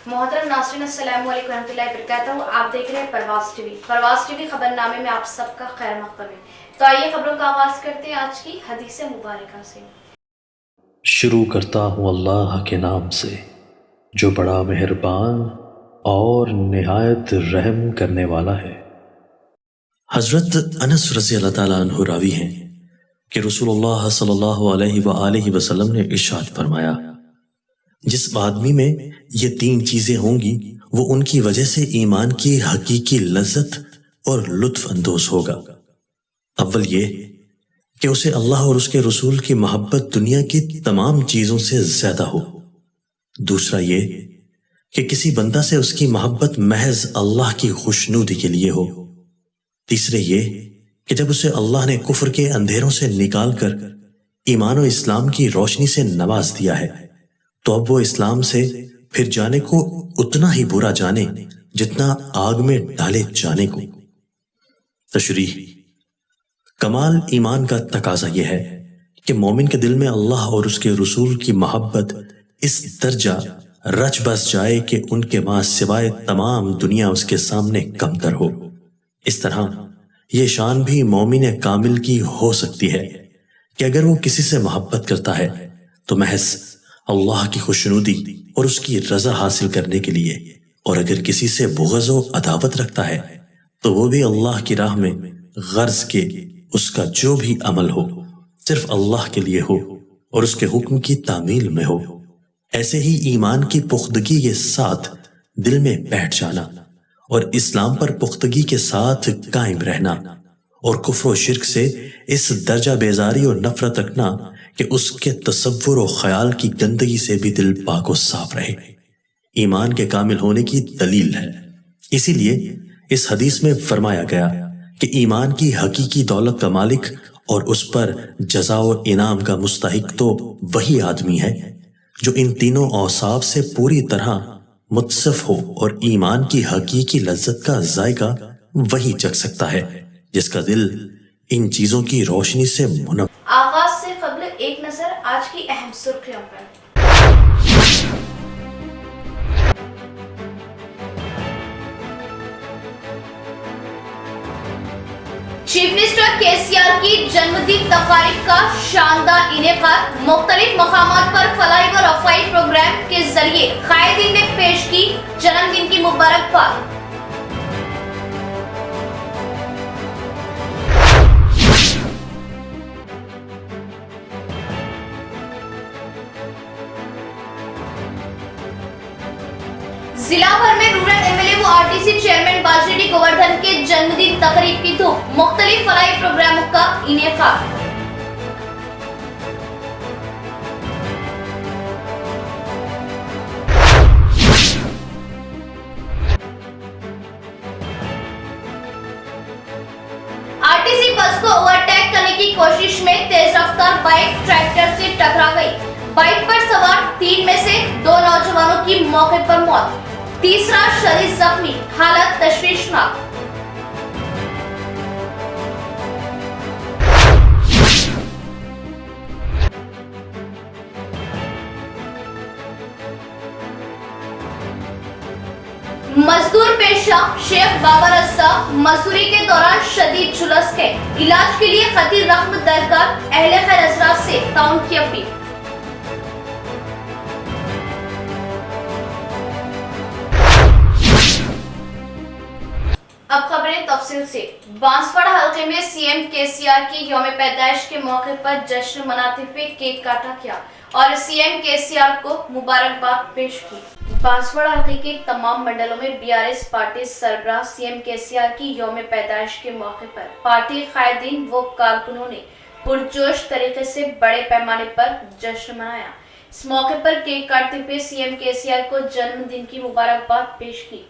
मोहतरम नाज़रीन अस्सलाम वालेकुम रहमतुल्लाहि वबरकातुहू। आप देख रहे हैं परवाज़ टीवी। परवाज़ टीवी खबरनामे में आप सबका खैर मक़दम है। तो आइए खबरों का आगाज़ करते हैं आज की हदीस मुबारका से। शुरू करता हूँ अल्लाह के नाम से जो बड़ा मेहरबान और निहायत रहम करने वाला है। हज़रत अनस रज़ी अल्लाह ताला अन्हु रावी हैं कि रसूलुल्लाह सल्लल्लाहु अलैहि वसल्लम ने इरशाद फरमाया, जिस आदमी में ये तीन चीजें होंगी वो उनकी वजह से ईमान की हकीकी लज्जत और लुत्फ अंदोज होगा। अव्वल ये कि उसे अल्लाह और उसके रसूल की मोहब्बत दुनिया की तमाम चीजों से ज्यादा हो। दूसरा ये कि किसी बंदा से उसकी मोहब्बत महज अल्लाह की खुशनुदी के लिए हो। तीसरे ये कि जब उसे अल्लाह ने कुफ्र के अंधेरों से निकालकर ईमान और इस्लाम की रोशनी से नवाज दिया है तो अब वो इस्लाम से फिर जाने को उतना ही बुरा जाने जितना आग में डाले जाने को। तशरीह, कमाल ईमान का तकाजा यह है कि मोमिन के दिल में अल्लाह और उसके रसूल की मोहब्बत इस दर्जा रच बस जाए कि उनके मां सिवाय तमाम दुनिया उसके सामने कमतर हो। इस तरह यह शान भी मोमिन कामिल की हो सकती है कि अगर वो किसी से मोहब्बत करता है तो महज अल्लाह की खुशनुदी और उसकी रजा हासिल करने के लिए, और अगर किसी से बुग़्ज़ व अदावत रखता है तो वो भी अल्लाह की राह में गर्ज के उसका जो भी अमल हो सिर्फ अल्लाह के लिए हो और उसके हुक्म की तामील में हो। ऐसे ही ईमान की पुख्तगी के साथ दिल में बैठ जाना और इस्लाम पर पुख्तगी के साथ कायम रहना और कुफ्र व शिर्क से इस दर्जा बेजारी और नफरत रखना कि उसके तसव्वुर और ख्याल की गंदगी से भी दिल पाक व साफ रहे, ईमान के कामिल होने की दलील है। इसीलिए इस हदीस में फरमाया गया कि ईमान की हकीकी दौलत का मालिक और उस पर जज़ा और इनाम का मुस्तहिक तो वही आदमी है जो इन तीनों औसाफ से पूरी तरह मुत्सफ हो, और ईमान की हकीकी लज्जत का जायका वही चख सकता है जिसका दिल इन चीजों की रोशनी से आगाज से कबल एक नजर आज की अहम सुर्खियों पर। चीफ मिनिस्टर केसीआर की जन्मदिन तकारीब का शानदार इनेकाद। मुख्तलिफ मकामात पर फलाही व रफ़ाई प्रोग्राम के जरिए कायदीन ने पेश की जन्मदिन की मुबारकबाद। जिला भर में रूरल एमएलए व आरटीसी चेयरमैन बाजरेड्डी गोवर्धन के जन्मदिन तकरीब की धूम। मुख्तलिफ फलाही प्रोग्रामों का इनेकाद। आरटीसी बस को ओवरटेक करने की कोशिश में तेज रफ्तार बाइक ट्रैक्टर से टकरा गई। बाइक पर सवार 3 में से 2 नौजवानों की मौके पर मौत, तीसरा शदीद जख्मी, हालत तशवीशनाक। मजदूर पेशा शेख बाबर रस्सा मजदूरी के दौरान शदीद झुलस गए। इलाज के लिए खतीर रकम दरकार, अहले खैर हज़रात से ताउन की अपील। अब खबरें तफसील से। बांसवाड़ा हल्के में सीएम केसीआर की यौम पैदाइश के मौके पर जश्न मनाते हुए केक काटा गया और सीएम केसीआर को मुबारकबाद पेश की। बांसवाड़ा हल्के के तमाम मंडलों में बीआरएस पार्टी सरबराह सीएम केसीआर की यौम पैदाइश के मौके पर पार्टी कायदीन व कारकुनों ने पुरजोश तरीके से बड़े पैमाने पर जश्न मनाया। इस मौके पर केक काटते हुए सीएम केसीआर को जन्मदिन की मुबारकबाद पेश की।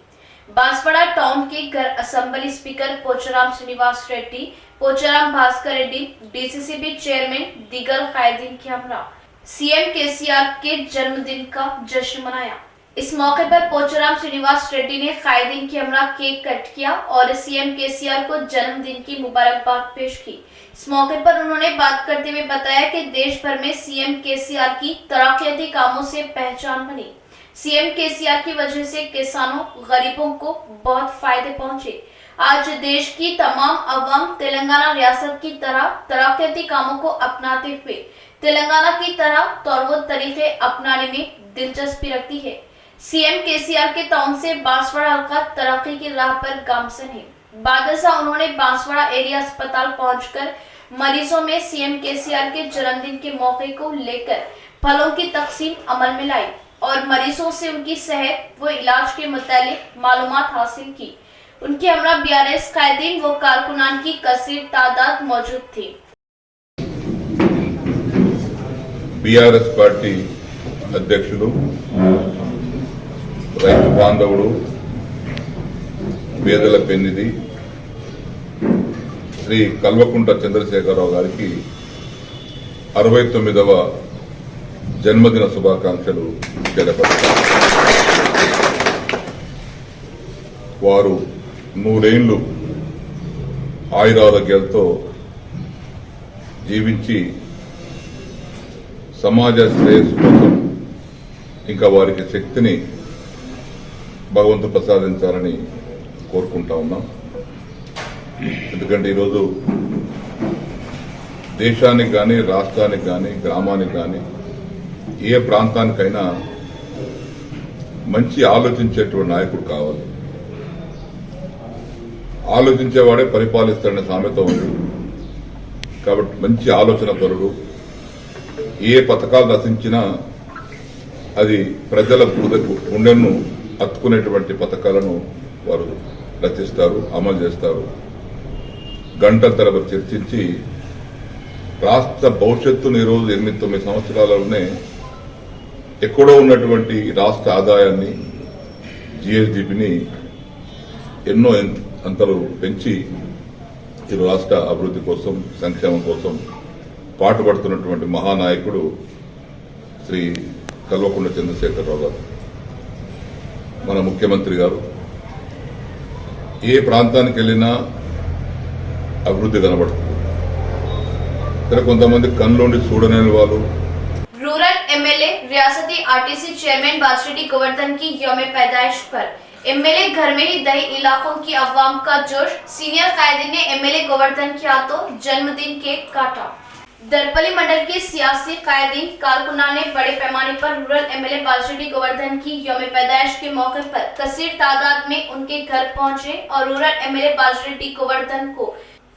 बांसवाड़ा टाउन के घर assembly speaker Pocharam Srinivas Reddy, Pocharam Bhaskar Reddy, DCCB chairman, दीगर कायदीन के हमरा सीएम केसीआर के जन्मदिन का जश्न मनाया। इस मौके पर पोचाराम श्रीनिवास रेड्डी ने कायदीन के हमरा केक कट किया और सीएम केसीआर को जन्मदिन की मुबारकबाद पेश की। इस मौके पर उन्होंने बात करते हुए बताया कि देश भर में सीएम केसीआर की तरक्याती कामों से पहचान बनी। सीएम केसीआर की वजह से किसानों गरीबों को बहुत फायदे पहुंचे। आज देश की तमाम अवाम तेलंगाना रियासत की तरह तरक्याती कामों को अपनाते हुए तेलंगाना की तरह तौर तरीके अपनाने में दिलचस्पी रखती है। सीएम केसीआर के ताउन से बांसवाड़ा हल्का तरक्की की राह पर गामसन है। बादशाह उन्होंने बांसवाड़ा एरिया अस्पताल पहुंचकर मरीजों में सीएम केसीआर के जन्मदिन के मौके को लेकर फलों की तकसीम अमल में लाई और मरीजों से उनकी सेहत व इलाज के मुतालिक मालूमात हासिल की। उनके हमरा बीआरएस कायदीन व कारकुनान की कसीर तादाद मौजूद थी। बीआरएस पार्टी అధ్యక్షులు రైతు బాంధవుడు పేదల పెన్నిధి శ్రీ కల్వకుంట్ల చంద్రశేఖరరావు గారికి 69వ జన్మదిన శుభాకాంక్షలు తెలియపరుస్తారు. వారు 100 ఏళ్లు ఆయురారోగ్యాలతో జీవించి సమాజ శ్రేయస్సు కోసం ఇంకా వారికి శక్తిని భగవంతుడు ప్రసాదించాలని కోరుకుంటా ఉన్నాం. ఎందుకంటే ఈరోజు దేశానికి కానీ రాష్ట్రానికి కానీ గ్రామానికి కానీ ఏ ప్రాంతానికైనా మంచి ఆలోచించేటువంటి నాయకుడు కావాలి. ఆలోచించేవాడే పరిపాలిస్తాడనే సామెత ఉంది. కాబట్టి మంచి ఆలోచన పరుడు, ఏ పథకాలు రచించినా అది ప్రజల గుండెను హత్తుకునేటువంటి పథకాలను వారు రచిస్తారు, అమలు చేస్తారు. గంటల తరబడి చర్చించి రాష్ట్ర భవిష్యత్తును ఈరోజు 8-9 సంవత్సరాలలోనే ఎక్కడో ఉన్నటువంటి రాష్ట్ర ఆదాయాన్ని, జీఎస్డీపీని ఎన్నో అంతలు పెంచి ఈ రాష్ట్ర అభివృద్ధి కోసం, సంక్షేమం కోసం పాటుపడుతున్నటువంటి మహానాయకుడు శ్రీ కల్వకుంట్ల చంద్రశేఖరరావు గారు, మన ముఖ్యమంత్రి గారు. ఏ ప్రాంతానికి వెళ్ళినా అభివృద్ధి కనబడుతుంది. ఇక్కడ కొంతమంది కన్నులోండి చూడలేని వాళ్ళు. रूरल एमएलए रियासती आरटीसी चेयरमैन बाजरेड्डी गोवर्धन की यौम पैदाइश पर एमएलए घर में ही दही इलाकों की अवाम का जोश। सीनियर कायदीन ने एमएलए गोवर्धन के हाथों जन्मदिन केक काटा। दरपली मंडल के सियासी कायदीन कारकुनान ने बड़े पैमाने पर रूरल एमएलए बाजरेड्डी गोवर्धन की यौम पैदाइश के मौके पर कसीर तादाद में उनके घर पहुंचे और रूरल एमएलए बाजरेड्डी गोवर्धन को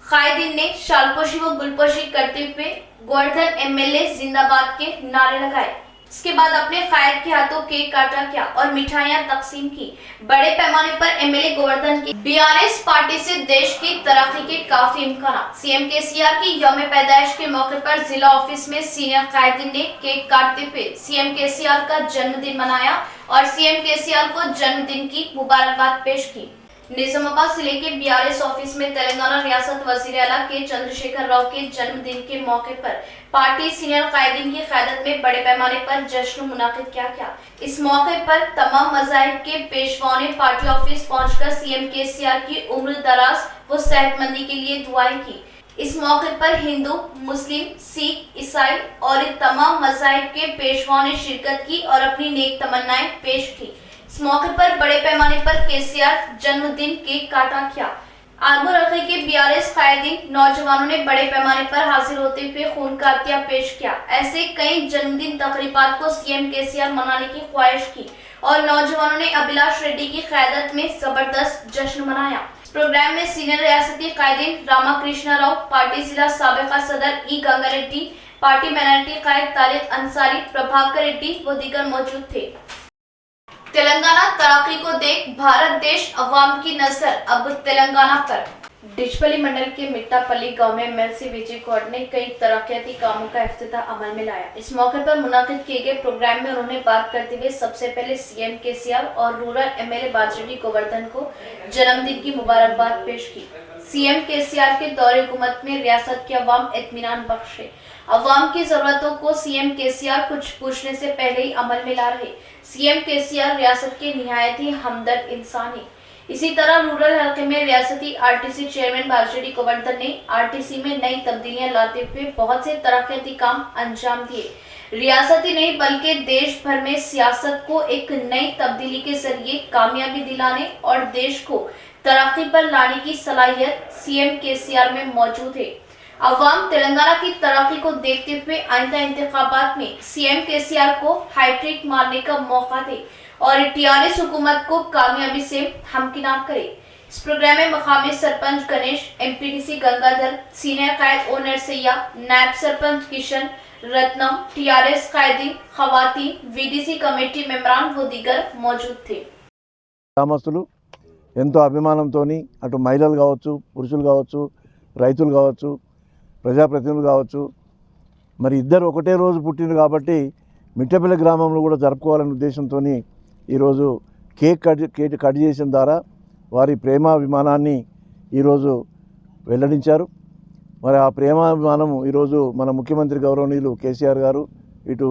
कायदीन ने शालपोशी व गुलपोशी करते हुए गोवर्धन एमएलए जिंदाबाद के नारे लगाए। इसके बाद अपने कायद के हाथों केक काटा गया और मिठाइयां तकसीम की। बड़े पैमाने पर एमएलए गोवर्धन की बीआरएस पार्टी से देश की तरक्की के काफी इम्कान। सीएम केसीआर की यौम पैदाइश के मौके पर जिला ऑफिस में सीनियर कायदीन ने केक काटते हुए सीएम केसीआर का जन्मदिन मनाया और सीएम केसीआर को जन्मदिन की मुबारकबाद पेश की। निजामाबाद जिले के बीआरएस ऑफिस में तेलंगाना रियासत वजीर आला के चंद्रशेखर राव के जन्मदिन के मौके पर पार्टी सीनियर कायदीन की क़यादत में बड़े पैमाने पर जश्न मुनाकिद किया गया। इस मौके पर तमाम मज़ाहिब के पेशवाओं ने पार्टी ऑफिस पहुंचकर सीएम केसीआर की उम्र दराज व सेहतमंदी के लिए दुआएं की। इस मौके पर हिंदू, मुस्लिम, सिख, ईसाई और तमाम मज़ाहिब के पेशवाओं ने शिरकत की और अपनी नेक तमन्नाएं पेश की। इस मौके पर बड़े पैमाने पर केसीआर जन्मदिन केक काटा गया। आर्मूर हल्के के बीआरएस कायदीन नौजवानों ने बड़े पैमाने पर हाजिर होते हुए खून का अतिया पेश किया। ऐसे कई जन्मदिन तकरीबात को सीएम केसीआर मनाने की ख्वाहिश की और नौजवानों ने अभिलाष रेड्डी की क़यादत में जबरदस्त जश्न मनाया। इस प्रोग्राम में सीनियर रियासती कायदीन रामाकृष्ण राव, पार्टी जिला साबिका सदर ई गंगा रेड्डी, पार्टी माइनॉरिटी कायद तारिक अंसारी, प्रभाकर रेड्डी व दीगर मौजूद थे। तेलंगाना तरक्की को देख भारत देश अवाम की नजर अब तेलंगाना पर। डिचपल्ली मंडल के मिट्टापल्ली गांव में एमएलसी विजय गौड़ ने कई तरक्याती कामों का इफ्तिताह अमल में लाया। इस मौके पर मुनाकिद किए गए प्रोग्राम में उन्होंने बात करते हुए सबसे पहले सीएम केसीआर और रूरल एमएलए बाजरेड्डी गोवर्धन को जन्मदिन की मुबारकबाद पेश की। सीएम केसीआर के दौरे हुकूमत में रियासत के अवाम इत्मीनान बख्श है। अवाम की जरूरतों को सीएम केसीआर कुछ पूछने से पहले ही अमल में ला रहे। सीएम केसीआर रियासत के निहायत ही हमदर्द इंसान है। इसी तरह रूरल हल्के में रियासती आरटीसी चेयरमैन बाजरेड्डी गोवर्धन ने आरटीसी में नई तब्दीलियां लाते हुए बहुत से तरक्याती काम अंजाम दिए। रियासत ही नहीं बल्कि देश भर में सियासत को एक नई तब्दीली के जरिए कामयाबी दिलाने और देश को तरक्की पर लाने की सलाहियत सीएम केसीआर में मौजूद है। अवाम तेलंगाना की तरक्की को देखते हुए आइंदा इंतखाबात में सीएम केसीआर को हैट्रिक मारने का मौका दे और टीआरएस हुकूमत को कामयाबी से हमकिनार करे। इस प्रोग्राम में मकामी सरपंच गणेश, एमपीडीसी गंगाधर, सीनियर कायद ओ नरसैया, नायब सरपंच किशन, रत्नम, टीआरएस कायदीन, खवातीन, वीडीसी कमेटी मेंबरान व दीगर मौजूद थे। గ్రామస్తులు ఎంతో అభిమానంతోని అటు మహిళలు కావచ్చు, పురుషులు కావచ్చు, రైతులు కావచ్చు, ప్రజాప్రతినిధులు కావచ్చు, మరి ఇద్దరు ఒకటే రోజు పుట్టింది కాబట్టి మిట్టపల్లి గ్రామంలో కూడా జరుపుకోవాలనే ఉద్దేశంతోని ఈరోజు కేక్ కట్ చేసిన ద్వారా వారి ప్రేమాభిమానాన్ని ఈరోజు వెల్లడించారు. మరి ఆ ప్రేమాభిమానం ఈరోజు మన ముఖ్యమంత్రి గౌరవనీయులు కేసీఆర్ గారు, ఇటు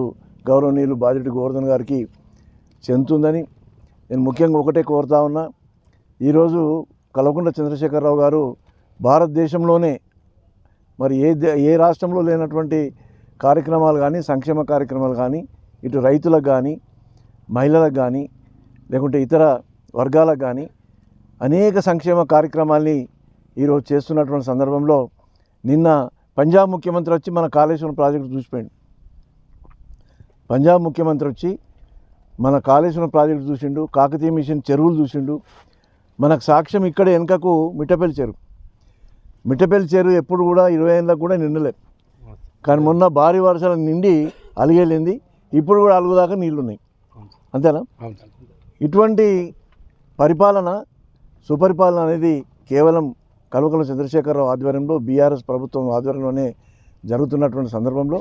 గౌరవనీయులు బాజిరెడ్డి గోవర్ధన్ గారికి చెందుతుందని నేను ముఖ్యంగా ఒకటే కోరుతా ఉన్నా. ఈరోజు కల్వకుంట్ల చంద్రశేఖరరావు గారు భారతదేశంలోనే మరి ఏ రాష్ట్రంలో లేనటువంటి కార్యక్రమాలు కానీ, సంక్షేమ కార్యక్రమాలు కానీ, ఇటు రైతులకు కానీ, మహిళలకు కానీ, లేకుంటే ఇతర వర్గాలకు కానీ అనేక సంక్షేమ కార్యక్రమాల్ని ఈరోజు చేస్తున్నటువంటి సందర్భంలో నిన్న పంజాబ్ ముఖ్యమంత్రి వచ్చి మన కాళేశ్వరం ప్రాజెక్టు చూసిపోయింది. పంజాబ్ ముఖ్యమంత్రి వచ్చి మన కాళేశ్వరం ప్రాజెక్టు చూసిండు, కాకతీయ మిషన్ చెరువులు చూసిండు. మనకు సాక్ష్యం ఇక్కడ వెనుకకు మిట్టపల్లి చెరువు ఎప్పుడు కూడా 20 ఏళ్ళకు కూడా నిండలేదు. కానీ మొన్న భారీ వర్షాలు నిండి అలిగేలింది. ఇప్పుడు కూడా అలుగుదాకా నీళ్లున్నాయి. అంతేనా? ఇటువంటి పరిపాలన, సుపరిపాలన అనేది కేవలం కల్వకుంట్ల చంద్రశేఖరరావు ఆధ్వర్యంలో, బీఆర్ఎస్ ప్రభుత్వం ఆధ్వర్యంలోనే జరుగుతున్నటువంటి సందర్భంలో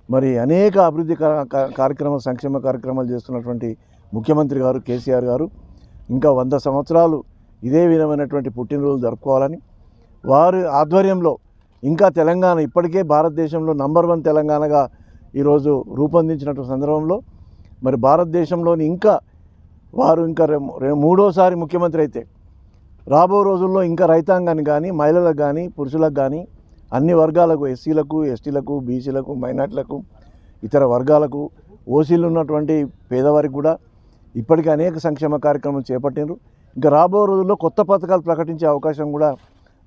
మరి అనేక అభివృద్ధి కార్యక్రమాలు, సంక్షేమ కార్యక్రమాలు చేస్తున్నటువంటి ముఖ్యమంత్రి గారు కేసీఆర్ గారు ఇంకా 100 సంవత్సరాలు ఇదే విధమైనటువంటి పుట్టినరోజు జరుపుకోవాలని, వారి ఆధ్వర్యంలో ఇంకా తెలంగాణ ఇప్పటికే భారతదేశంలో నంబర్ 1 తెలంగాణగా ఈరోజు రూపొందించినటువంటి సందర్భంలో మరి భారతదేశంలోని ఇంకా వారు ఇంకా మూడోసారి ముఖ్యమంత్రి అయితే రాబో రోజుల్లో ఇంకా రైతాంగాన్ని కానీ, మహిళలకు కానీ, పురుషులకు కానీ, అన్ని వర్గాలకు, ఎస్సీలకు, ఎస్టీలకు, బీసీలకు, మైనార్టీలకు, ఇతర వర్గాలకు, ఓసీలు ఉన్నటువంటి పేదవారికి కూడా ఇప్పటికీ అనేక సంక్షేమ కార్యక్రమాలు చేపట్టినారు. ఇంకా రాబో రోజుల్లో కొత్త పథకాలు ప్రకటించే అవకాశం కూడా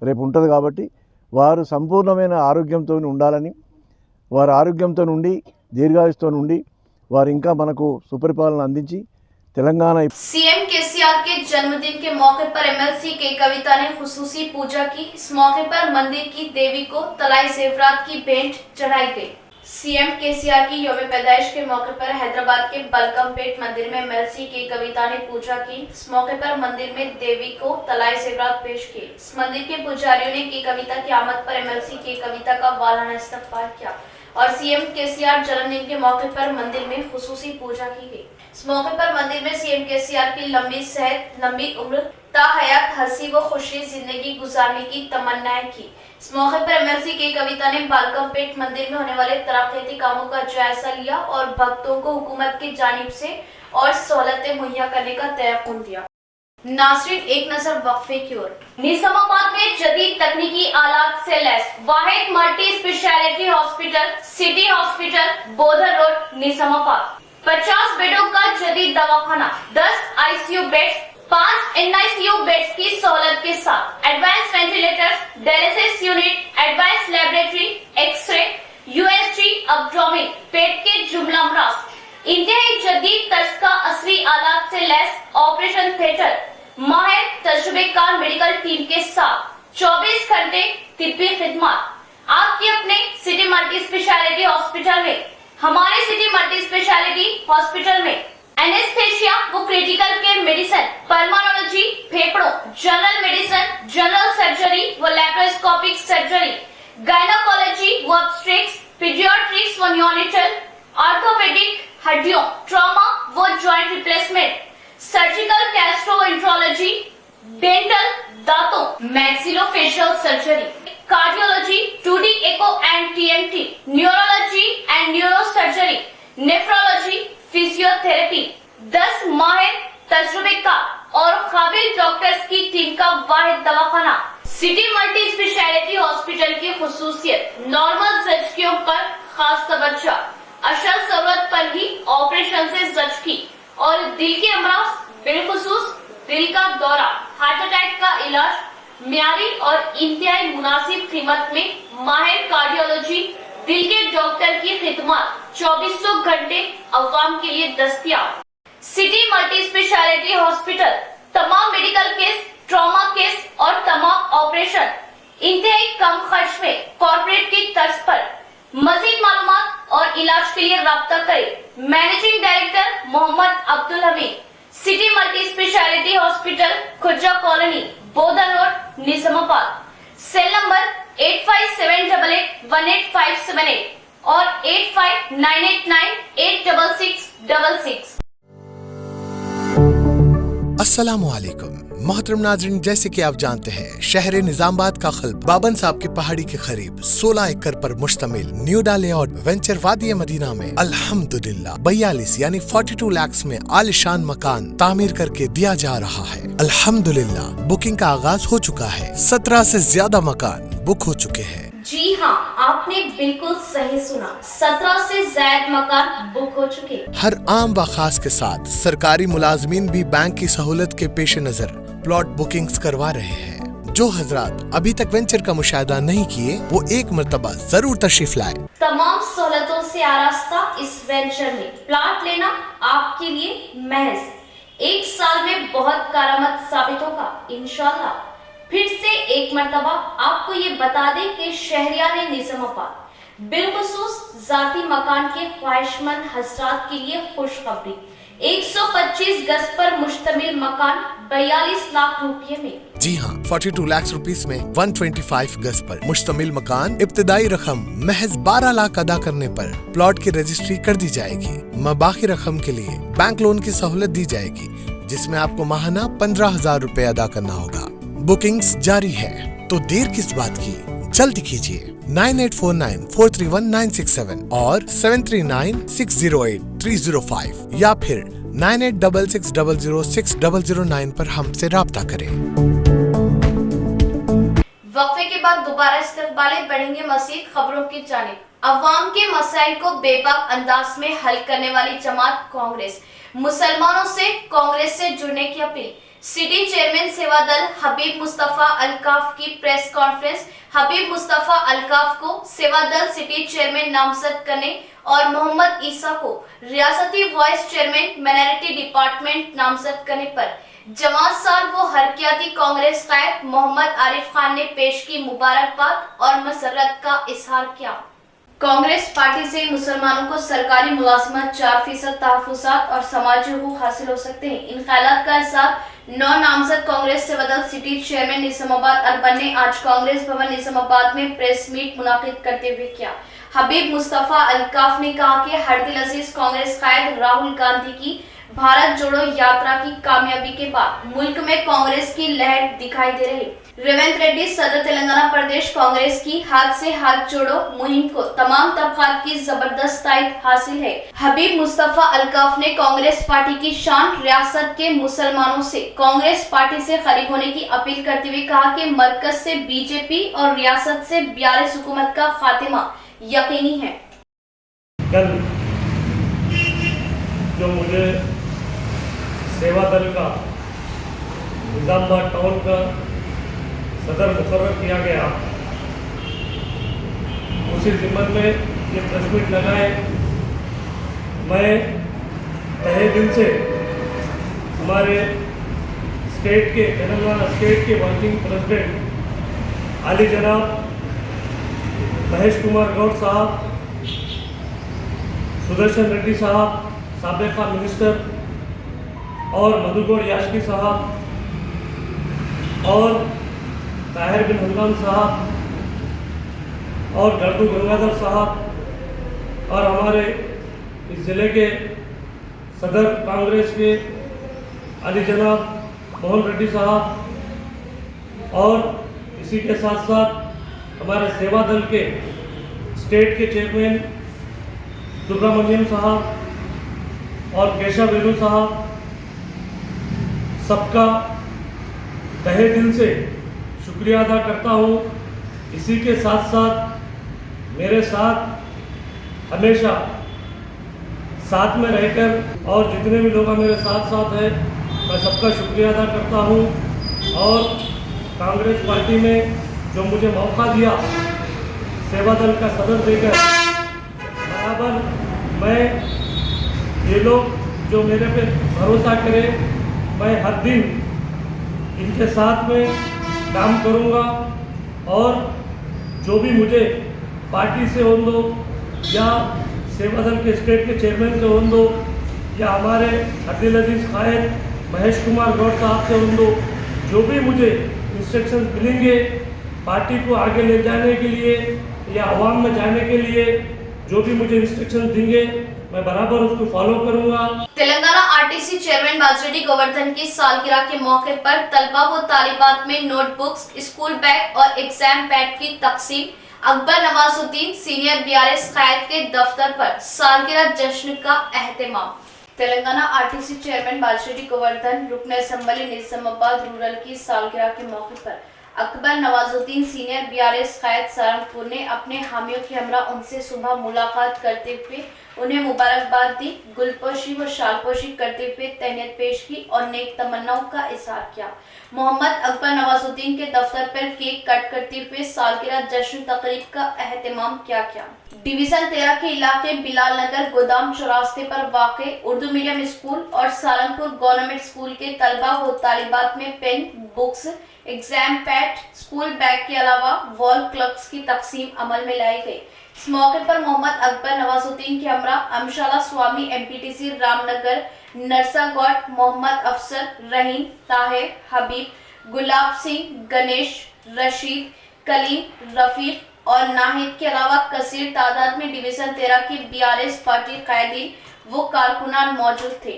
రేపు ఉంటుంది. కాబట్టి వారు సంపూర్ణమైన ఆరోగ్యంతో ఉండాలని, వారు ఆరోగ్యంతో ఉండి దీర్ఘాయుస్తో ఉండి వారు ఇంకా మనకు సుపరిపాలన అందించి तेलंगाना। सीएम केसीआर के जन्मदिन के मौके पर एमएलसी के कविता ने खुसूसी पूजा की। इस मौके पर मंदिर की देवी को तलाई जेवरात की भेंट चढ़ाई गई। सीएम केसीआर की यौम पैदाइश के मौके पर हैदराबाद के बलकमपेट मंदिर में एमएलसी के कविता ने पूजा की। इस मौके पर मंदिर में देवी को तलाई जेवरात पेश की। इस मंदिर के पुजारियों ने के कविता की आमद पर एमएलसी के कविता का वालाना इस्तकबाल किया और सीएम केसीआर जन्मदिन के मौके पर मंदिर में खुसूसी पूजा की गई। इस मौके पर मंदिर में सीएम केसीआर की लंबी सेहत, लंबी उम्र, ताहयात हंसी व खुशी जिंदगी गुजारने की तमन्नाएं की। इस मौके पर एमएलसी के कविता ने बालकमपेट मंदिर में होने वाले तराकीती कामों का जायजा लिया और भक्तों को हुकूमत की जानिब से और सहूलतें मुहैया करने का तयक़ुन दिया। नाज़रीन, एक नजर वक्फे की ओर। निजामाबाद में जदीद तकनीकी आलात से लैस वाहिद multi speciality hospital, city hospital, Bodhar road, Nizamabad. 50 बेडों का जदीद दवाखाना, 10 आईसीयू बेड्स, 5 एनआईसीयू बेड्स की सहूलत के साथ advance ventilators, dialysis unit, advance laboratory, X ray, USG, abdomen, पेट के जुमला अमराज, इंतहाई जदीद तर्ज का असली आलात से लैस ऑपरेशन थिएटर, माहिर तजुर्बेकार मेडिकल टीम के साथ 24 घंटे तिब्बी खिदमत आपके अपने सिटी मल्टी स्पेशलिटी हॉस्पिटल में। हमारे सिटी मल्टी स्पेशलिटी हॉस्पिटल में एनेस्थेशिया व क्रिटिकल केयर मेडिसिन, पल्मोनोलॉजी, फेफड़ों, जनरल मेडिसिन, जनरल सर्जरी व लैप्रोस्कोपिक सर्जरी, गायनोकोलॉजी व ऑब्स्टेट्रिक्स, पीडियाट्रिक्स व नियोनेटल, ऑर्थोपेडिक, हड्डियों, ट्रॉमा व joint replacement, surgical gastroenterology, dental, दांतों, maxillofacial surgery, cardiology, 2D echo and TMT, neurology and neurosurgery, nephrology, physiotherapy, 10 माहिर तजुर्बेकार और काबिल डॉक्टर्स की टीम का वाहिद दवाखाना। सिटी मल्टी स्पेशलिटी हॉस्पिटल की खुसूसियत, नॉर्मल जचकियों पर खास तवज्जो, असल जरूरत पर ही ऑपरेशन से जज की और दिल के अमराज, बिलखुसूस दिल का दौरा, हार्ट अटैक का इलाज म्यारी और इंतहाई मुनासिब कीमत में माहिर कार्डियोलॉजी दिल के डॉक्टर की खिदमत 2400 घंटे अवाम के लिए दस्तयाब। सिटी मल्टी स्पेशलिटी हॉस्पिटल तमाम मेडिकल केस, ट्रॉमा केस और तमाम ऑपरेशन इंतहाई कम खर्च में कॉर्पोरेट की तर्ज पर। मजीद मालूमात और इलाज के लिए राब्ता करें। Managing director Mohammed Abdul Hameed, city multi speciality hospital, Khurja colony, Bodhan road, Nizamabad. Cell number 8578818578 और 8598986666। अस्सलामुअलैकुम मोहतरम नाज़रीन, जैसे कि आप जानते हैं शहर निजामाबाद का खल्ब बाबन साहब की पहाड़ी के करीब 16 एकड़ पर मुश्तमिल न्यू लेआउट वेंचर वादी मदीना में अल्हम्दुलिल्लाह 42 यानी 42 लाख में आलिशान मकान तामीर करके दिया जा रहा है। अल्हम्दुलिल्लाह बुकिंग का आगाज हो चुका है। 17 से ज्यादा मकान बुक हो चुके हैं। जी हाँ, आपने बिल्कुल सही सुना, 17 से ज्यादा मकान बुक हो चुके। हर आम व खास के साथ सरकारी मुलाजमीन भी बैंक की सहूलत के पेश नजर प्लॉट बुकिंग्स करवा रहे हैं। जो हजरात अभी तक वेंचर का मुशाहिदा नहीं किए वो एक मर्तबा जरूर तशरीफ लाए। तमाम सहूलतों से आरास्ता इस वेंचर में प्लॉट लेना आपके लिए महज 1 साल में बहुत कारआमद साबित होगा इंशाल्लाह। फिर से एक मर्तबा आपको ये बता दें कि शहरियान निजामाबाद बिलखुसूस जाती मकान के ख्वाहिशमंद हजरात के लिए खुशखबरी। 125 गज पर मुश्तमिल मकान 42 लाख रुपये में। जी हाँ, 42 लाख रुपीस में 125 गज पर मुश्तमिल मकान। इब्तिदाई रकम महज 12 लाख अदा करने पर प्लॉट की रजिस्ट्री कर दी जाएगी। बाकी रकम के लिए बैंक लोन की सहूलत दी जाएगी, जिसमें आपको माहाना 15,000 रुपए अदा करना होगा। बुकिंग्स जारी है, तो देर किस बात की, जल्दी कीजिए। 9849431967 और 7396083005 या फिर 9866006009 पर हमसे राब्ता करें। वक्फे के बाद दोबारा इस्तकबाले बढ़ेंगे मज़ीद खबरों की जानिब। अवाम के मसाइल को बेबाक अंदाज में हल करने वाली जमात कांग्रेस, मुसलमानों से कांग्रेस से जुड़ने की अपील। सिटी चेयरमैन सेवा दल हबीब मुस्तफा अलकाफ की प्रेस कॉन्फ्रेंस। हबीब मुस्तफा अलकाफ को सेवा दल सिटी चेयरमैन नामजद करने और मोहम्मद ईसा को रियासती वाइस चेयरमैन माइनॉरिटी डिपार्टमेंट नामजद करने पर जमात साल व हरकियाती कांग्रेस कायद मोहम्मद आरिफ खान ने पेश की मुबारकबाद और मसरत का इजहार किया। कांग्रेस पार्टी से मुसलमानों को सरकारी मुलाजमत 4% तहफुजात और समाजी हुकूक हासिल हो सकते हैं। इन ख्यालात का इजहार 9 नामजद कांग्रेस सेवा दल सिटी चेयरमैन निजामाबाद अर्बन ने आज कांग्रेस भवन निजामाबाद में प्रेस मीट मुनाकिद करते हुए किया। हबीब मुस्तफा अलकाफ ने कहा कि हरदिल अजीज कांग्रेस कायद राहुल गांधी की भारत जोड़ो यात्रा की कामयाबी के बाद मुल्क में कांग्रेस की लहर दिखाई दे रही। रेवंत रेड्डी सदर तेलंगाना प्रदेश कांग्रेस की हाथ से हाथ जोड़ो मुहिम को तमाम तबकात की जबरदस्त तायद हासिल है। हबीब मुस्तफा अलकाफ ने कांग्रेस पार्टी की शान रियासत के मुसलमानों से कांग्रेस पार्टी से करीब होने की अपील करते हुए कहा कि मरकज से बीजेपी और रियासत से BRS हुकूमत का खात्मा यकीनी है। कल जो मुझे सेवा दल का निजामाबाद टाउन का सदर मुकर्रर किया गया, उसी जिम्मन में ये प्रेस मीट लगाए। मैं तहे दिल से हमारे स्टेट के तेलंगाना स्टेट के वर्किंग प्रेसिडेंट आली जनाब महेश कुमार गौड़ साहब, सुदर्शन रेड्डी साहब साबिका मिनिस्टर और मधुगौड़ याशकी साहब और ताहिर बिन हमदान साहब और गर्दू गंगाधर साहब और हमारे इस ज़िले के सदर कांग्रेस के अली जनाब मोहन रेड्डी साहब और इसी के साथ साथ हमारे सेवा दल के स्टेट के चेयरमैन सुब्रमण्यम साहब और केशव वेणु साहब, सबका तहे दिल से शुक्रिया अदा करता हूँ। इसी के साथ साथ मेरे साथ हमेशा साथ में रहकर और जितने भी लोग मेरे साथ हैं मैं सबका शुक्रिया अदा करता हूँ। और कांग्रेस पार्टी में जो मुझे मौका दिया सेवा दल का सदर देकर, बराबर मैं ये लोग जो मेरे पे भरोसा करें, मैं हर दिन इनके साथ में काम करूँगा। और जो भी मुझे पार्टी से हों दो या सेवा दल के स्टेट के चेयरमैन से हों दो या हमारे अब्दुल अजीज कायद महेश कुमार गौड़ साहब से हों दो, जो भी मुझे इंस्ट्रक्शंस मिलेंगे पार्टी को आगे ले जाने के लिए या आवाम में जाने के लिए, जो भी मुझे इंस्ट्रक्शंस देंगे मैं बराबर उसको फॉलो करूंगा। तेलंगाना आरटीसी चेयरमैन बाजिरेड्डी गोवर्धन की सालगिरह के मौके पर तलबा व तालिबात में नोटबुक्स, स्कूल बैग और एग्जाम पैड की तकसीम। अकबर नवाजुद्दीन सीनियर बीआरएस कायद के दफ्तर पर सालगिरह जश्न का एहतमाम। तेलंगाना आरटीसी चेयरमैन बाजिरेड्डी गोवर्धन रुकन असेंबली निजामाबाद रूरल की सालगिरह के मौके पर अकबर नवाजुद्दीन सीनियर बीआरएस कायद सहारनपुर ने अपने हामियों के हमरा उनसे सुबह मुलाकात करते हुए उन्हें मुबारकबाद दी, गुलपोशी व शालपोशी करते हुए तहनीत पेश की और नेक तमन्नाओं का इजहार किया। मोहम्मद अकबर नवाजुद्दीन के दफ्तर पर केक कट करते हुए सालगिरह जश्न तकरीब का एहतमाम किया गया। डिवीजन 13 के इलाके बिलाल नगर गोदाम चौरास्ते पर वाक़े उर्दू मीडियम स्कूल और सारंगपुर गवर्नमेंट स्कूल के तलबा व तालिबात में pen, books, exam pad, school bag के अलावा वॉल क्लॉक्स की तकसीम अमल में लाई गई। इस मौके पर मोहम्मद अकबर नवाजुद्दीन के हमरा अमशाला स्वामी एमपीटीसी रामनगर, नरसागौड, मोहम्मद अफसर, रहीम, ताहिर, हबीब, गुलाब सिंह, गणेश, रशीद, कलीम, रफीक और नाहिद के अलावा कसीर तादाद में डिवीजन 13 की बीआरएस पार्टी कायदीन वो कारकुनान मौजूद थे।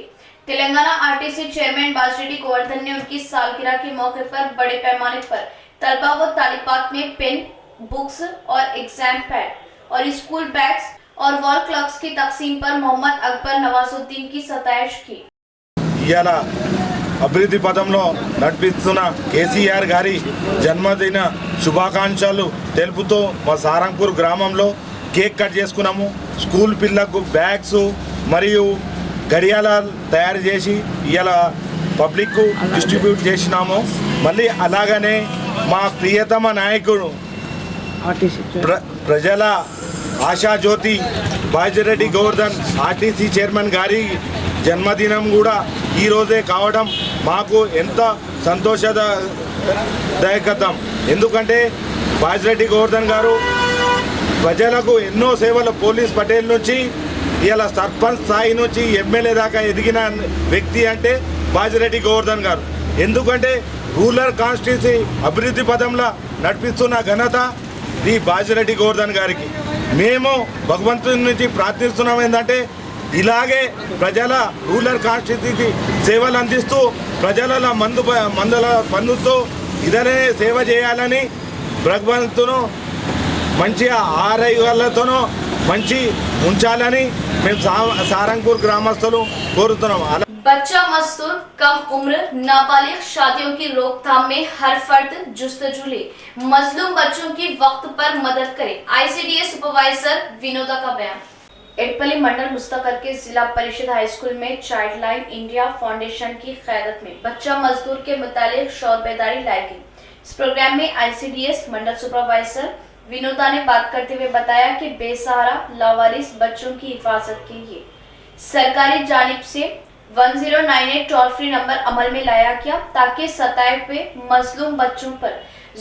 तेलंगाना आरटीसी चेयरमैन बाजिरेड्डी गोवर्धन ने उनकी सालगिरह के मौके पर बड़े पैमाने पर तलबा व तालिबात में पेन, बुक्स और एग्जाम पैड और स्कूल बैग्स और वॉल क्लॉक्स की तकसीम पर मोहम्मद अकबर नवाजुद्दीन की सताइश की। इयाला అభివృద్ధి పదంలో నడిపిస్తున్న కేసీఆర్ గారి జన్మదిన శుభాకాంక్షలు తెలుపుతూ మా సారంగపూర్ గ్రామంలో కేక్ కట్ చేసుకున్నాము. స్కూల్ పిల్లలకు బ్యాగ్స్ మరియు గడియారాలు తయారు చేసి ఇవాళ పబ్లిక్కు డిస్ట్రిబ్యూట్ చేసినాము. మళ్ళీ అలాగనే మా ప్రియతమ నాయకుడు ప్రజల ఆశాజ్యోతి బాజిరెడ్డి గోవర్ధన్ ఆర్టీసీ చైర్మన్ గారి జన్మదినం కూడా ఈరోజే కావడం మాకు ఎంత సంతోషదాయకతం. ఎందుకంటే బాజిరెడ్డి గోవర్ధన్ గారు ప్రజలకు ఎన్నో సేవలు పోలీస్ పటేల్ నుంచి ఇలా సర్పంచ్ స్థాయి నుంచి ఎమ్మెల్యే దాకా ఎదిగిన వ్యక్తి అంటే బాజిరెడ్డి గోవర్ధన్ గారు. ఎందుకంటే రూరల్ కాన్స్టిట్యూన్సీ అభివృద్ధి పదంలో నడిపిస్తున్న ఘనత ఈ బాజిరెడ్డి గోవర్ధన్ గారికి. మేము భగవంతుని నుంచి ప్రార్థిస్తున్నాం ఏంటంటే ఇలాగే ప్రజల రూరల్ కాన్స్టిట్యూన్సీకి సేవలు అందిస్తూ ప్రజల మందుల పన్నుతో ఇదనే సేవ చేయాలని భగవంతును మంచి ఆరోగ్యాలతోనూ మంచి ఉంచాలని మేము సారంగపూర్ గ్రామస్తులు కోరుతున్నాం. बच्चा मजदूर, कम उम्र, नाबालिग शादियों की रोकथाम में हर फर्द जुस्तजू ले, मजलूम बच्चों की वक्त पर मदद करे, आईसीडीएस सुपरवाइजर विनोदा का बयान। एडपल्ली मंडल मुस्तकर के जिला परिषद हाई स्कूल में चाइल्ड लाइन इंडिया फाउंडेशन की क़यादत में बच्चा मजदूर के मुतालिक शौर बेदारी लाई गई। इस प्रोग्राम में आईसीडीएस मंडल सुपरवाइजर विनोदा ने बात करते हुए बताया कि बेसहारा लावारिस बच्चों की हिफाजत के लिए सरकारी जानिब से 1098 टोल फ्री नंबर अमल में लाया गया ताकि सताए हुए मजलूम बच्चों पर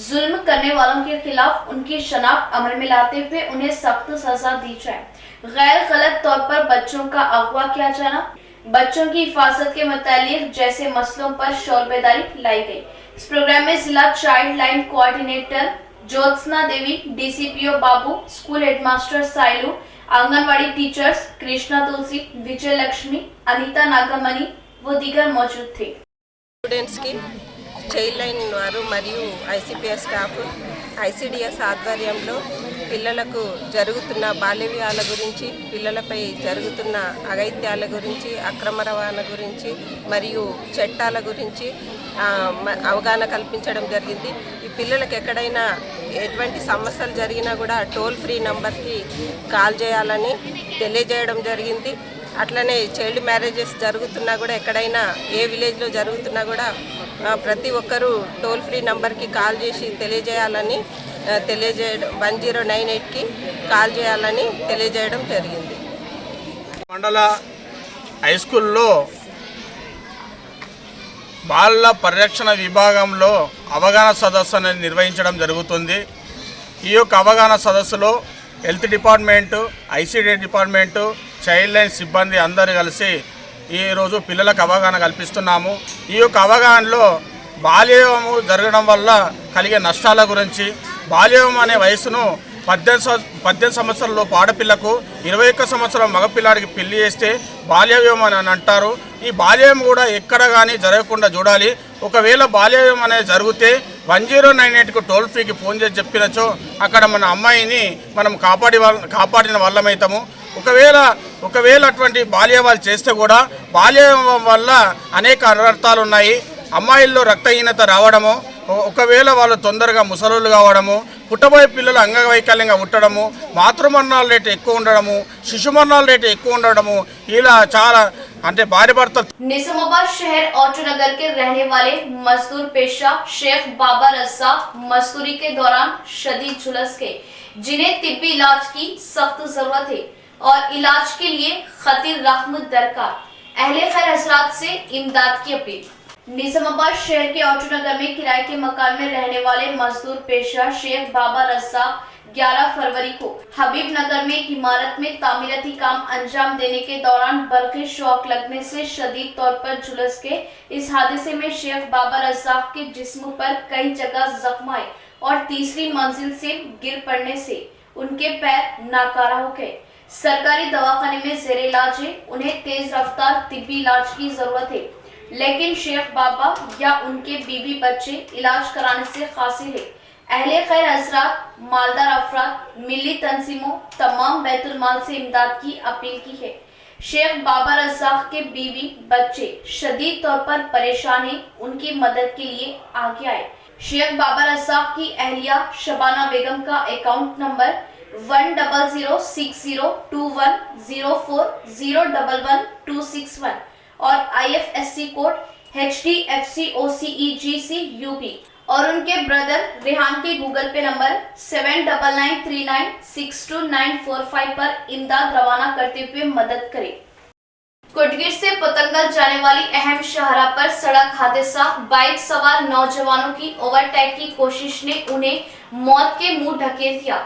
जुल्म करने वालों के खिलाफ उनकी शनाख्त अमल में लाते हुए उन्हें सख्त सजा दी जाए। गैर गलत तौर पर बच्चों का अगवा किया जाना, बच्चों की हिफाजत के मुतालिक जैसे मसलों पर शौर बेदारी लाई गई। इस प्रोग्राम में जिला child line coordinator Jyotsna Devi, DCPO Babu, school headmaster Sailu, anganwadi teachers Krishna Tulasi, Vijay Lakshmi, Anita Nagamani वो दीगर मौजूद थे। स्टूडेंट्स की చైల్డ్ లైన్ వారు మరియు ఐసిపిఎస్ స్టాఫ్ ఐసిడిఎస్ ఆధ్వర్యంలో పిల్లలకు జరుగుతున్న బాల్య వివాహాల గురించి, పిల్లలపై జరుగుతున్న అఘాయిత్యాల గురించి, అక్రమ రవాణా గురించి మరియు చట్టాల గురించి అవగాహన కల్పించడం జరిగింది. ఈ పిల్లలకు ఎక్కడైనా ఎటువంటి సమస్యలు జరిగినా కూడా టోల్ ఫ్రీ నంబర్కి కాల్ చేయాలని తెలియజేయడం జరిగింది. అట్లనే చైల్డ్ మ్యారేజెస్ జరుగుతున్నా కూడా ఎక్కడైనా ఏ విలేజ్లో జరుగుతున్నా కూడా ప్రతి ఒక్కరూ టోల్ ఫ్రీ నంబర్కి కాల్ చేసి తెలియజేయాలని 1098కి కాల్ చేయాలని తెలియజేయడం జరిగింది. మండల హై స్కూల్లో బాలల పరిరక్షణ విభాగంలో అవగాహన సదస్సు అనేది నిర్వహించడం జరుగుతుంది. ఈ యొక్క అవగాహన సదస్సులో health department, ICD department, child line సిబ్బంది అందరూ కలిసి ఈరోజు పిల్లలకు అవగాహన కల్పిస్తున్నాము. ఈ యొక్క అవగాహనలో బాల్యము జరగడం వల్ల కలిగే నష్టాల గురించి, బాల్యం అనే వయసును 18 సంవత్సరాలలోపు ఆడపిల్లకు, 21 సంవత్సరం మగపిల్లాడికి పెళ్లి చేస్తే బాల్యవ్యం అని అంటారు. ఈ బాల్యం కూడా ఎక్కడ కానీ జరగకుండా చూడాలి. ఒకవేళ బాల్యవ్యం అనేది జరిగితే 1098కు టోల్ ఫ్రీకి ఫోన్ చేసి చెప్పినచో అక్కడ మన అమ్మాయిని మనం కాపాడిన వాళ్ళమవుతాము. ఒకవేళ అటువంటి బాల్యవాళ్ళు చేస్తే కూడా బాల్యం వల్ల అనేక అనర్థాలు ఉన్నాయి. అమ్మాయిల్లో రక్తహీనత రావడము, ఒకవేళ వాళ్ళు తొందరగా ముసలోళ్ళు కావడము, పుట్టబోయే పిల్లలు అంగవైకల్యంగా పుట్టడము, మాతృమరణాల రేటు ఎక్కువ ఉండడము, శిశు మరణాల రేటు ఎక్కువ ఉండడము, ఇలా చాలా అంటే భార్య భర్త. निजामाबाद शहर ऑटोनगर के रहने वाले मजदूर पेशा शेख बाबा रज़ा मजदूरी के दौरान शदीद झुलस गए, जिन्हें तिब्बी इलाज की सख्त जरूरत है और इलाज के लिए खतीर रहमत दरकार। अहले खैर हजरात से इमदाद की अपील। निजामाबाद शहर के ऑटोनगर में किराए के मकान में रहने वाले मजदूर पेशा शेख बाबा रज़ा 11 फरवरी को हबीब नगर में एक इमारत में तामीराती काम अंजाम देने के दौरान बरक़ी शॉक लगने से शदीद तौर पर झुलस गए। इस हादसे में शेख बाबा रज़ा के जिस्म पर कई जगह जख्म आए और तीसरी मंजिल से गिर पड़ने से उनके पैर नाकारा हो गए। सरकारी दवाखाने में जेर इलाज है, उन्हें तेज रफ्तार तिब्बी इलाज की जरूरत है, लेकिन शेख बाबा या उनके बीवी बच्चे इलाज कराने से कासिर है। अहले खैर हजरात, मालदार अफराद, मिली तंजीमों तमाम बैतुल माल से इमदाद की अपील की है। शेख बाबा रज़ा के बीवी बच्चे शदीद तौर पर परेशान हैं, उनकी मदद के लिए आगे आए। शेख बाबा रज़ा की अहलिया शबाना बेगम का अकाउंट नंबर 10006104011261 और IFSC कोड HDFCOCEGCUB और उनके ब्रदर रेहान के गूगल पे नंबर 7999396245 पर इमदाद रवाना करते हुए मदद करें। कुटगिर से पतंगल जाने वाली अहम शाहरा पर सड़क हादसा, बाइक सवार नौजवानों की ओवरटेक की कोशिश ने उन्हें मौत के मुंह ढकेल दिया।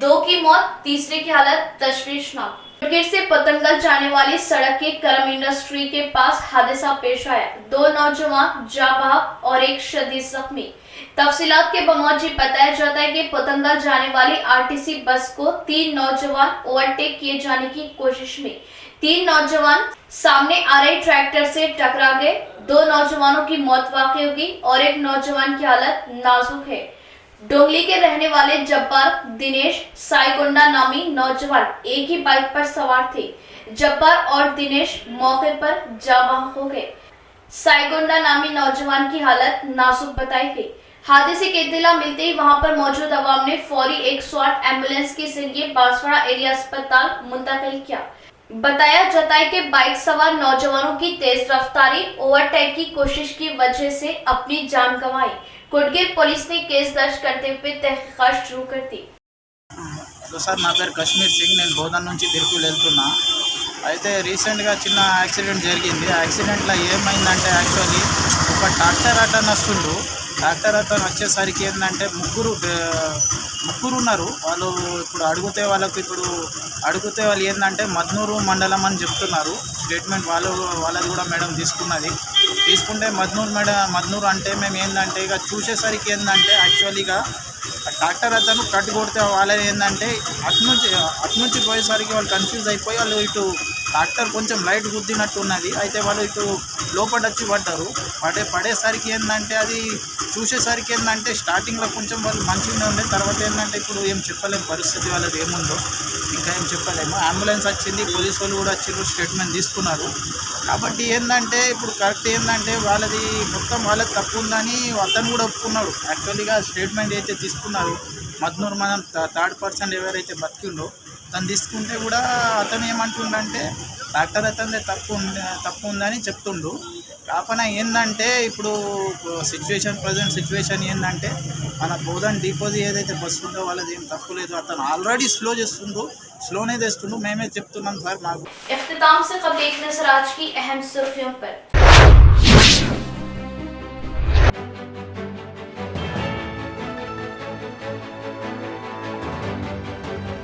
2 की मौत, तीसरे की हालत तशवीशनाक। कुटगिर से पतंगल जाने वाली सड़क के करम इंडस्ट्री के पास हादसा पेश आया। 2 नौजवान जाँ बहक और एक शदीद जख्मी। तफसीलात के बमौजी बताया जाता है कि पतंगल जाने वाली आरटीसी बस को 3 नौजवान ओवरटेक किए जाने की कोशिश में 3 नौजवान सामने आ रहे ट्रैक्टर से टकरा गए। 2 नौजवानों की मौत वाकई हो गई और एक नौजवान की हालत नाजुक है। डोंगली के रहने वाले जब्बार दिनेश साईगोंडा नामी नौजवान एक ही बाइक पर सवार थे। जब्बार और दिनेश मौके पर जाँ बहक हो गए। साईगोंडा नामी नौजवान की हालत नाजुक बताई गई। हादसे की इत्तला मिलते ही वहां पर मौजूद अवाम ने फौरी 108 एम्बुलेंस के जरिए बांसवाड़ा एरिया अस्पताल मुंतकिल किया। बताया जाता है कि बाइक सवार नौजवानों की तेज रफ्तारी ओवरटेक की कोशिश की वजह से अपनी जान गंवाई। कुटगिर पुलिस ने केस दर्ज करते हुए तहकीकात शुरू कर दी। సార్ నా పేరు కశ్మీర్ సింగ్, నేను బోధన్ నుంచి తిరుపతి వెళ్తున్నా. అయితే రీసెంట్గా చిన్న యాక్సిడెంట్ జరిగింది. ఆ యాక్సిడెంట్లో ఏమైందంటే యాక్చువల్లీ ఒక ట్రాక్టర్ అతను వస్తుండు. ట్రాక్టర్ అతను వచ్చేసరికి ఏంటంటే ముగ్గురు ఉన్నారు. వాళ్ళు ఇప్పుడు అడిగితే వాళ్ళు ఏంటంటే మద్నూరు మండలం అని చెప్తున్నారు. స్టేట్మెంట్ వాళ్ళది కూడా మేడం తీసుకుంటే మద్నూరు అంటే మేము ఏంటంటే ఇక చూసేసరికి ఏంటంటే యాక్చువల్లీగా ట్రాక్టర్ అతను కట్ కొడితే వాళ్ళది ఏంటంటే అటు నుంచి పోయేసరికి వాళ్ళు కన్ఫ్యూజ్ అయిపోయి వాళ్ళు ఇటు ట్రాక్టర్ కొంచెం లైట్ గుద్దినట్టు ఉన్నది. అయితే వాళ్ళు ఇటు లోపల వచ్చి పడేసరికి ఏంటంటే అది చూసేసరికి ఏంటంటే స్టార్టింగ్లో కొంచెం వాళ్ళు మంచిగానే ఉండే, తర్వాత ఏంటంటే ఇప్పుడు ఏం చెప్పలేము పరిస్థితి వాళ్ళది ఏముందో, ఇంకా ఏం చెప్పలేము. అంబులెన్స్ వచ్చింది, పోలీసు వాళ్ళు కూడా వచ్చి స్టేట్మెంట్ తీసుకున్నారు. కాబట్టి ఏంటంటే ఇప్పుడు కరెక్ట్ ఏంటంటే వాళ్ళది మొత్తం వాళ్ళది తప్పు ఉందని అతను కూడా ఒప్పుకున్నాడు. యాక్చువల్లీగా స్టేట్మెంట్ అయితే తీసుకున్నారు. మద్నూరు మనం 3rd పర్సన్ ఎవరైతే బతికిండో తను తీసుకుంటే కూడా అతను ఏమంటుండంటే డాక్టర్ అయితే తప్పు ఉందని చెప్తుండు. కాకపోతే ఏంటంటే ఇప్పుడు ప్రజెంట్ సిచ్యువేషన్ ఏంటంటే మన బోధన్ డిపోది ఏదైతే బస్సు ఉందో వాళ్ళది ఏం తప్పు లేదు. అతను ఆల్రెడీ స్లోనే తెస్తుండు. మేమే చెప్తున్నాం సార్ మాకు. इख्तिताम से कबल एक नजर आज की अहम सुर्खियों पर।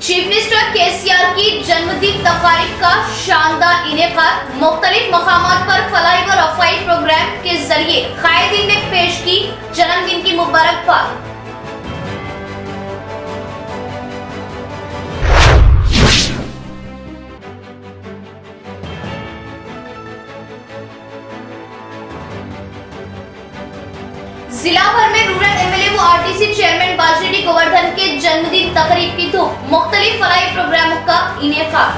चीफ मिनिस्टर केसीआर की जन्मदिन तकारीब का शानदार इनेकाद, मुख्तलिफ मकामात पर फलाई व रफाई प्रोग्राम के जरिए कायदीन ने पेश की जन्मदिन की मुबारकबाद। जिला भर में रूरल एमएलए व आरटीसी चेयरमैन बाजरेड्डी गोवर्धन के जन्मदिन तकरीब की धूम, मुख्तलिफ फलाई प्रोग्रामों का इनेकाद।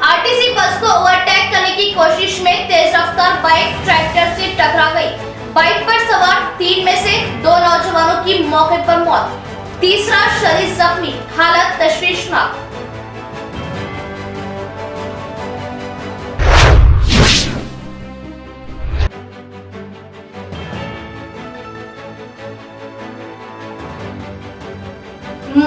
आरटीसी बस को ओवरटेक करने की कोशिश में तेज रफ्तार बाइक ट्रैक्टर से टकरा गई। बाइक पर सवार 3 में से 2 नौजवानों की मौके पर मौत, तीसरा शदीद जख्मी, हालत तशवीशनाक।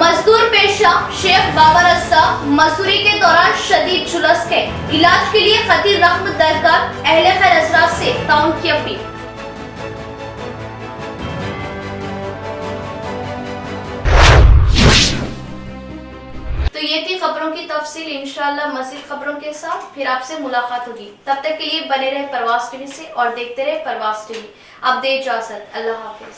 मजदूर पेशा शेख बाबर रस्सा मजदूरी के दौरान शदीद झुलस गए, इलाज के लिए खतीर रकम दरकार, अहले खैर हज़रात से ताउन की अपील। तो ये थी खबरों की तफसील। इंशाअल्लाह मज़ीद खबरों के साथ फिर आपसे मुलाकात होगी। तब तक के लिए बने रहे परवास टीवी से और देखते रहे परवास टीवी। अब दे इजाजत, अल्लाह हाफिज।